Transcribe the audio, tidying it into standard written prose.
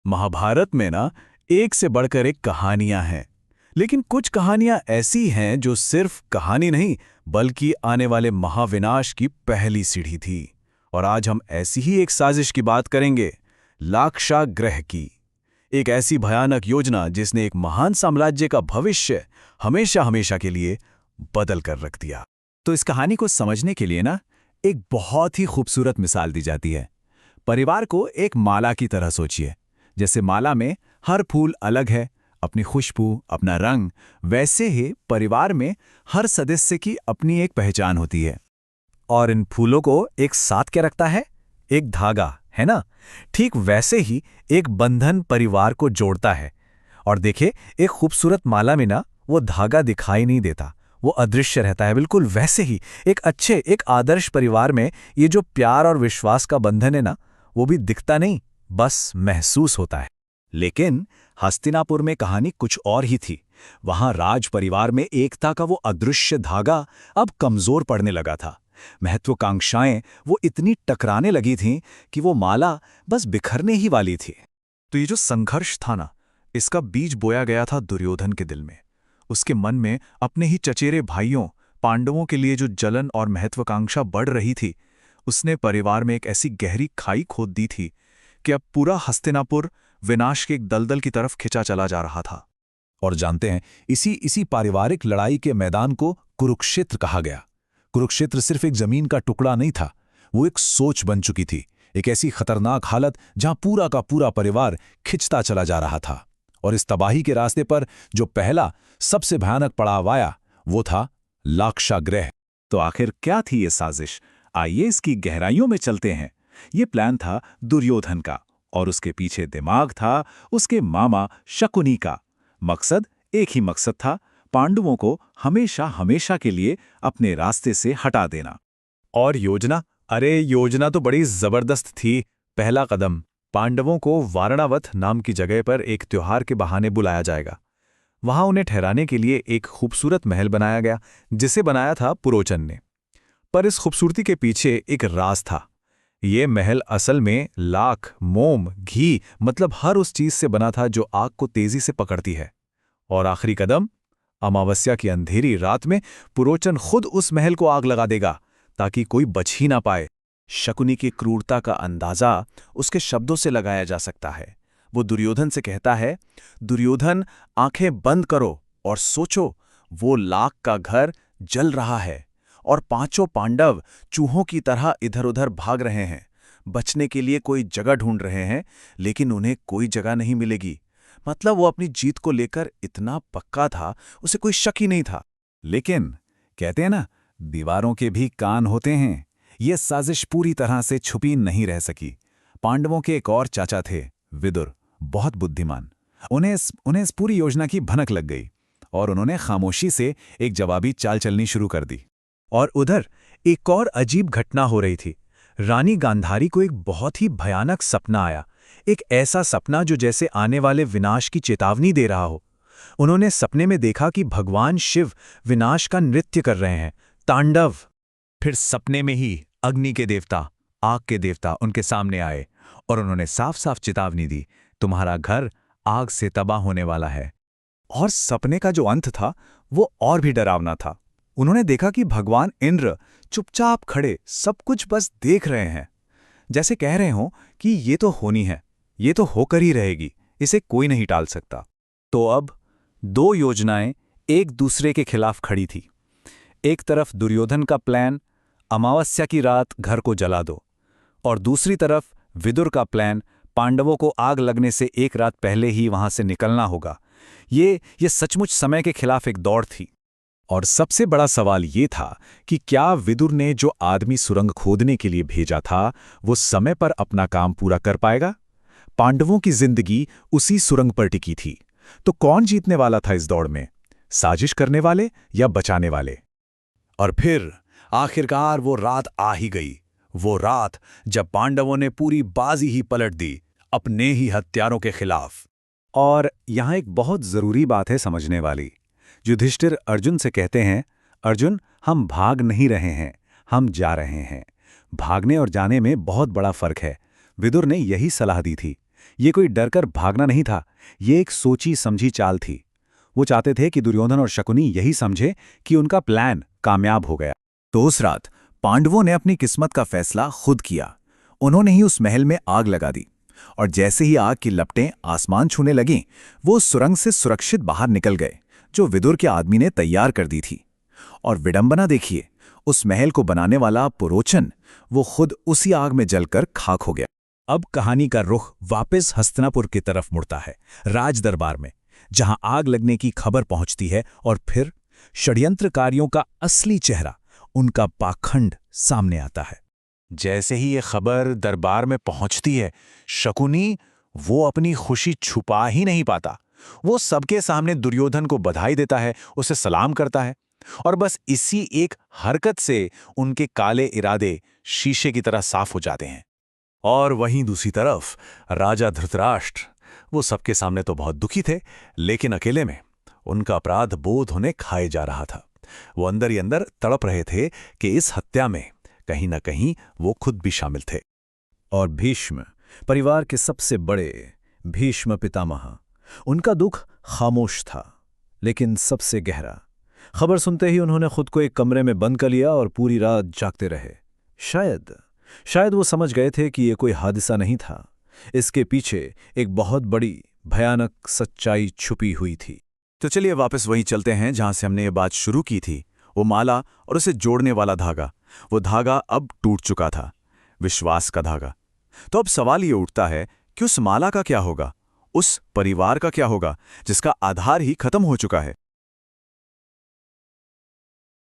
महाभारत में ना एक से बढ़कर एक कहानियां हैं। लेकिन कुछ कहानियां ऐसी हैं जो सिर्फ कहानी नहीं बल्कि आने वाले महाविनाश की पहली सीढ़ी थी। और आज हम ऐसी ही एक साजिश की बात करेंगे, लाक्षागृह की। एक ऐसी भयानक योजना जिसने एक महान साम्राज्य का भविष्य हमेशा हमेशा के लिए बदल कर रख दिया। तो इस कहानी को समझने के लिए ना एक बहुत ही खूबसूरत मिसाल दी जाती है। परिवार को एक माला की तरह सोचिए। जैसे माला में हर फूल अलग है, अपनी खुशबू, अपना रंग, वैसे ही परिवार में हर सदस्य की अपनी एक पहचान होती है। और इन फूलों को एक साथ क्या रखता है? एक धागा, है ना? ठीक वैसे ही एक बंधन परिवार को जोड़ता है। और देखिए, एक खूबसूरत माला में ना वो धागा दिखाई नहीं देता, वो अदृश्य रहता है। बिल्कुल वैसे ही एक आदर्श परिवार में ये जो प्यार और विश्वास का बंधन है ना, वो भी दिखता नहीं, बस महसूस होता है। लेकिन हस्तिनापुर में कहानी कुछ और ही थी। वहां राज परिवार में एकता का वो अदृश्य धागा अब कमजोर पड़ने लगा था। महत्वाकांक्षाएं वो इतनी टकराने लगी थीं कि वो माला बस बिखरने ही वाली थी। तो ये जो संघर्ष था ना, इसका बीज बोया गया था दुर्योधन के दिल में। उसके मन में अपने ही चचेरे भाइयों पांडवों के लिए जो जलन और महत्वाकांक्षा बढ़ रही थी, उसने परिवार में एक ऐसी गहरी खाई खोद दी थी कि अब पूरा हस्तिनापुर विनाश के एक दलदल की तरफ खिंचा चला जा रहा था। और जानते हैं, इसी पारिवारिक लड़ाई के मैदान को कुरुक्षेत्र कहा गया। कुरुक्षेत्र सिर्फ एक जमीन का टुकड़ा नहीं था, वो एक सोच बन चुकी थी। एक ऐसी खतरनाक हालत जहां पूरा का पूरा परिवार खिंचता चला जा रहा था। और इस तबाही के रास्ते पर जो पहला सबसे भयानक पड़ाव आया, वो था लाक्षागृह। तो आखिर क्या थी ये साजिश? आइए इसकी गहराइयों में चलते हैं। ये प्लान था दुर्योधन का, और उसके पीछे दिमाग था उसके मामा शकुनी का। मकसद एक ही मकसद था, पांडवों को हमेशा हमेशा के लिए अपने रास्ते से हटा देना। और योजना? अरे योजना तो बड़ी जबरदस्त थी। पहला कदम, पांडवों को वारणावत नाम की जगह पर एक त्योहार के बहाने बुलाया जाएगा। वहां उन्हें ठहराने के लिए एक खूबसूरत महल बनाया गया, जिसे बनाया था पुरोचन ने। पर इस खूबसूरती के पीछे एक राज था। ये महल असल में लाख, मोम, घी, मतलब हर उस चीज से बना था जो आग को तेजी से पकड़ती है। और आखिरी कदम, अमावस्या की अंधेरी रात में पुरोचन खुद उस महल को आग लगा देगा ताकि कोई बच ही ना पाए। शकुनी की क्रूरता का अंदाजा उसके शब्दों से लगाया जा सकता है। वो दुर्योधन से कहता है, दुर्योधन, आंखें बंद करो और सोचो, वो लाख का घर जल रहा है और पांचों पांडव चूहों की तरह इधर-उधर भाग रहे हैं। बचने के लिए कोई जगह ढूंढ रहे हैं, लेकिन उन्हें कोई जगह नहीं मिलेगी। मतलब वो अपनी जीत को लेकर इतना पक्का था, उसे कोई शक ही नहीं था। लेकिन कहते हैं ना, दीवारों के भी कान होते हैं। ये साजिश पूरी तरह से छुपी नहीं रह सकी। पांडवों के एक और चाचा थे, विदुर, बहुत बुद्धिमान। उन्हें इस पूरी योजना की भनक लग गई और उन्होंने खामोशी से एक जवाबी चाल चलनी शुरू कर दी। और उधर एक और अजीब घटना हो रही थी। रानी गांधारी को एक बहुत ही भयानक सपना आया। एक ऐसा सपना जो जैसे आने वाले विनाश की चेतावनी दे रहा हो। उन्होंने सपने में देखा कि भगवान शिव विनाश का नृत्य कर रहे हैं, तांडव। फिर सपने में ही अग्नि के देवता, आग के देवता उनके सामने आए और उन्होंने साफ साफ चेतावनी दी, तुम्हारा घर आग से तबाह होने वाला है। और सपने का जो अंत था वो और भी डरावना था। उन्होंने देखा कि भगवान इंद्र चुपचाप खड़े सब कुछ बस देख रहे हैं, जैसे कह रहे हों कि ये तो होनी है, ये तो होकर ही रहेगी, इसे कोई नहीं टाल सकता। तो अब दो योजनाएं एक दूसरे के खिलाफ खड़ी थी। एक तरफ दुर्योधन का प्लान, अमावस्या की रात घर को जला दो, और दूसरी तरफ विदुर का प्लान, पांडवों को आग लगने से एक रात पहले ही वहां से निकलना होगा। ये सचमुच समय के खिलाफ एक दौड़ थी। और सबसे बड़ा सवाल ये था कि क्या विदुर ने जो आदमी सुरंग खोदने के लिए भेजा था, वो समय पर अपना काम पूरा कर पाएगा? पांडवों की जिंदगी उसी सुरंग पर टिकी थी। तो कौन जीतने वाला था इस दौड़ में, साजिश करने वाले या बचाने वाले? और फिर आखिरकार वो रात आ ही गई। वो रात जब पांडवों ने पूरी बाजी ही पलट दी, अपने ही हत्यारों के खिलाफ। और यहां एक बहुत जरूरी बात है समझने वाली। युधिष्ठिर अर्जुन से कहते हैं, अर्जुन, हम भाग नहीं रहे हैं, हम जा रहे हैं। भागने और जाने में बहुत बड़ा फर्क है। विदुर ने यही सलाह दी थी ये कोई डरकर भागना नहीं था, ये एक सोची समझी चाल थी। वो चाहते थे कि दुर्योधन और शकुनी यही समझे कि उनका प्लान कामयाब हो गया। तो उस रात पांडवों ने अपनी किस्मत का फैसला खुद किया। उन्होंने ही उस महल में आग लगा दी, और जैसे ही आग की लपटें आसमान छूने लगीं, वो उस सुरंग से सुरक्षित बाहर निकल गए जो विदुर के आदमी ने तैयार कर दी थी। और विडंबना देखिए, उस महल को बनाने वाला पुरोचन, वो खुद उसी आग में जलकर खाक हो गया। अब कहानी का रुख वापस हस्तिनापुर की तरफ मुड़ता है, राज दरबार में, जहां आग लगने की खबर पहुंचती है और फिर षड्यंत्रकारियों का असली चेहरा, उनका पाखंड सामने आता है। जैसे ही ये खबर दरबार में पहुंचती है, शकुनी वो अपनी खुशी छुपा ही नहीं पाता। वो सबके सामने दुर्योधन को बधाई देता है, उसे सलाम करता है, और बस इसी एक हरकत से उनके काले इरादे शीशे की तरह साफ हो जाते हैं। और वहीं दूसरी तरफ राजा धृतराष्ट्र, वो सबके सामने तो बहुत दुखी थे, लेकिन अकेले में उनका अपराध बोध उन्हें खाए जा रहा था। वो अंदर ही अंदर तड़प रहे थे कि इस हत्या में कहीं न कहीं वो खुद भी शामिल थे। और भीष्म, परिवार के सबसे बड़े भीष्म पितामह, उनका दुख खामोश था, लेकिन सबसे गहरा। खबर सुनते ही उन्होंने खुद को एक कमरे में बंद कर लिया और पूरी रात जागते रहे। शायद वो समझ गए थे कि ये कोई हादसा नहीं था, इसके पीछे एक बहुत बड़ी भयानक सच्चाई छुपी हुई थी। तो चलिए वापस वहीं चलते हैं जहां से हमने ये बात शुरू की थी। वो माला और उसे जोड़ने वाला धागा, वो धागा अब टूट चुका था, विश्वास का धागा। तो अब सवाल ये उठता है कि उस माला का क्या होगा, उस परिवार का क्या होगा जिसका आधार ही खत्म हो चुका है।